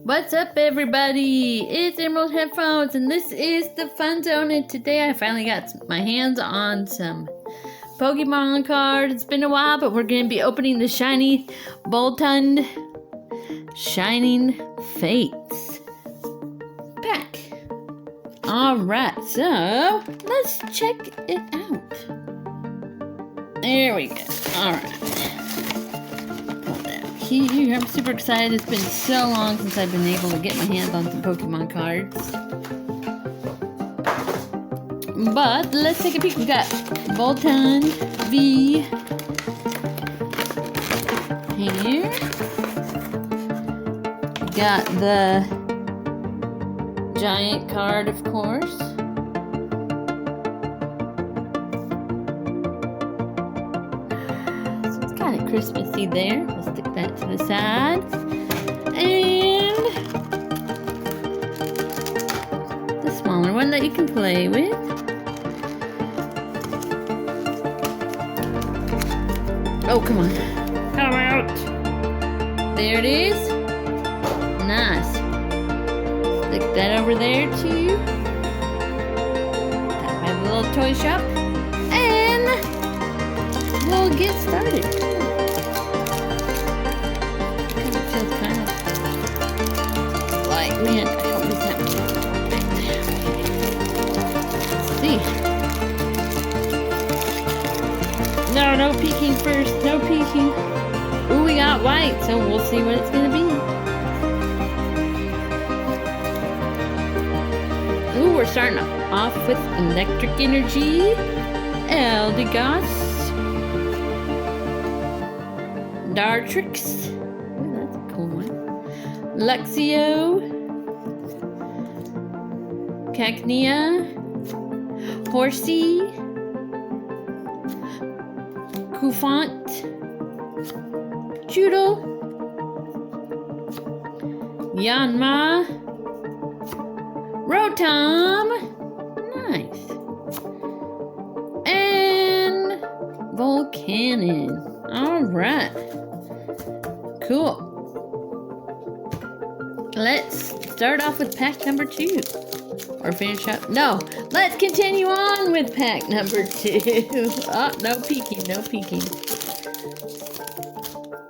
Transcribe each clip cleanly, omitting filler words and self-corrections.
What's up, everybody? It's Emerald Headphones, and this is the Fun Zone. And today I finally got my hands on some Pokemon cards. It's been a while, but we're going to be opening the shiny Boltund Shining Fates pack. Alright, so let's check it out. There we go. Alright. Here, I'm super excited. It's been so long since I've been able to get my hands on some Pokemon cards. But let's take a peek. We got Boltund V here. Got the giant card, of course. So it's kind of Christmassy there. Let's stick that to the side. And the smaller one that you can play with. Oh, come on. Come out. There it is. Nice. Stick that over there too. That my little toy shop. And we'll get started. It feels kind of like, man, I don't miss that much. Let's see. No peeking first. No peeking. Ooh, we got white, so we'll see what it's gonna be. Ooh, we're starting off with Electric Energy, Eldegoss, Dartrix. Ooh, that's a cool one. Luxio, Cacnea, Horsey, Cufant, Choodle, Yanma, Rotom, nice, and Volcanon. Alright, cool. Let's start off with pack number 2. Or finish up. No, let's continue on with pack number 2. Oh, no peeking, no peeking.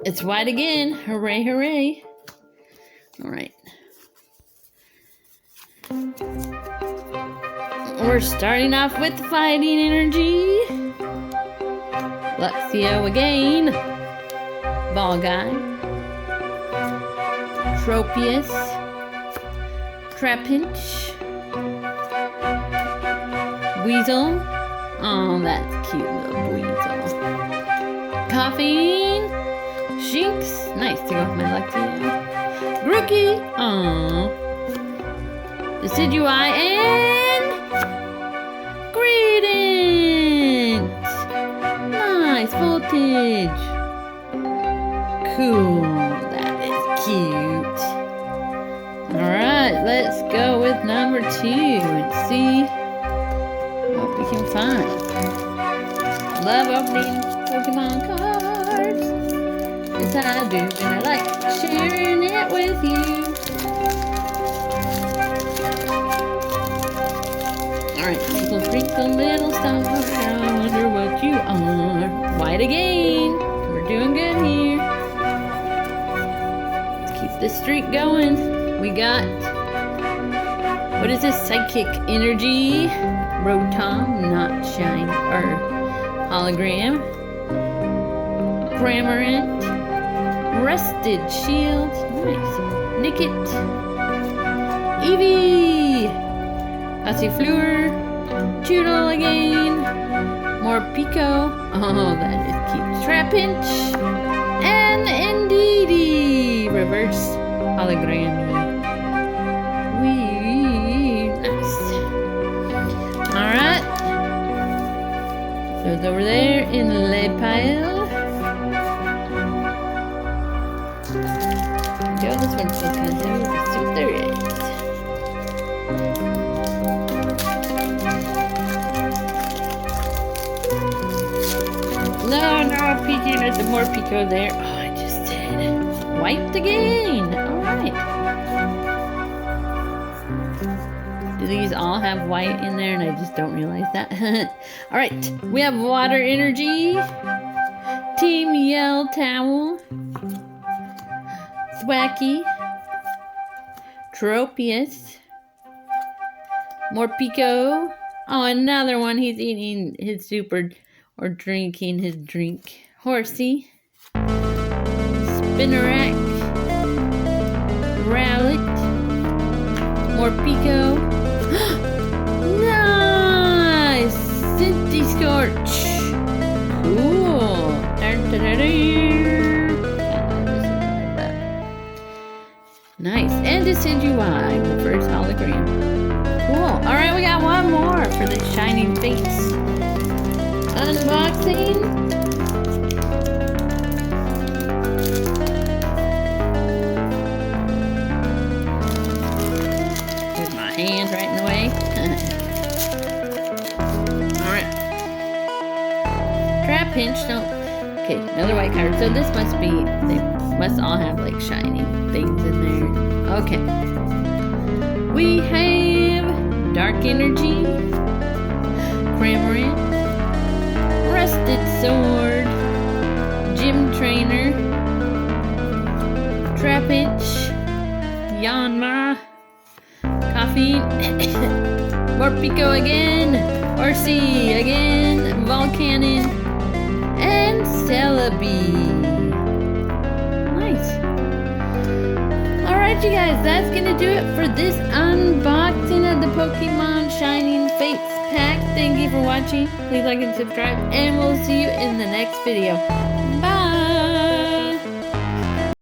It's white again. Hooray, hooray. Alright. We're starting off with Fighting Energy. Luxio again. Ball Guy. Tropius. Trapinch. Weasel. Oh, that's cute little Weasel. Coughing. Shinx. Nice to go with my Luxio. Grookey. Aww. Decidueye and Greedent. Nice voltage. Cool. That is cute. Alright, let's go with number 2 and see what we can find. Love opening Pokemon cards. Yes, I do, and I like sharing it with you. Alright, twinkle, twinkle, little star, I wonder what you are. White again. We're doing good here. Let's keep this streak going. We got, what is this? Psychic Energy. Rotom, not shine, or hologram. Cramorant. Rusted Shield. Nice. Nickit. Eevee. Passifleur. Choodle again. More Pico. Oh, that is cute. Trapinch. And Indeedee. Reverse hologram. Nice. Alright. So it's over there in the pile. Go, this one feels kind of heavy. Let's see what there is. No, peeking at the more Pico there. Oh, I just did. Wiped again. Alright. Do these all have white in there and I just don't realize that? Alright, we have Water Energy, Team Yell Towel, Thwacky, Tropius, Morpeko. Oh, another one. He's eating his soup or drinking his drink. Horsey, Spinnerack, Rowlet, Morpeko. Nice! Centiskorch. Cool. Nice. And Decidueye, the first hologram. Cool. Alright, we got one more for the Shining Fates. Unboxing. Here's my hands right in the way. Alright. Trapinch, don't. Okay, another white card. So this must be, they must all have like shiny things in there. Okay. We have Dark Energy, Cramorant, Rusted Sword, Gym Trainer, Trapinch, Yanma, Coffee, Morpeko again, Horsey again, Volcanon, and Celebi. Nice. Alright, you guys, that's gonna do it for this unboxing of the Pokemon Shining Fates pack. Thank you for watching. Please like and subscribe, and we'll see you in the next video. Bye!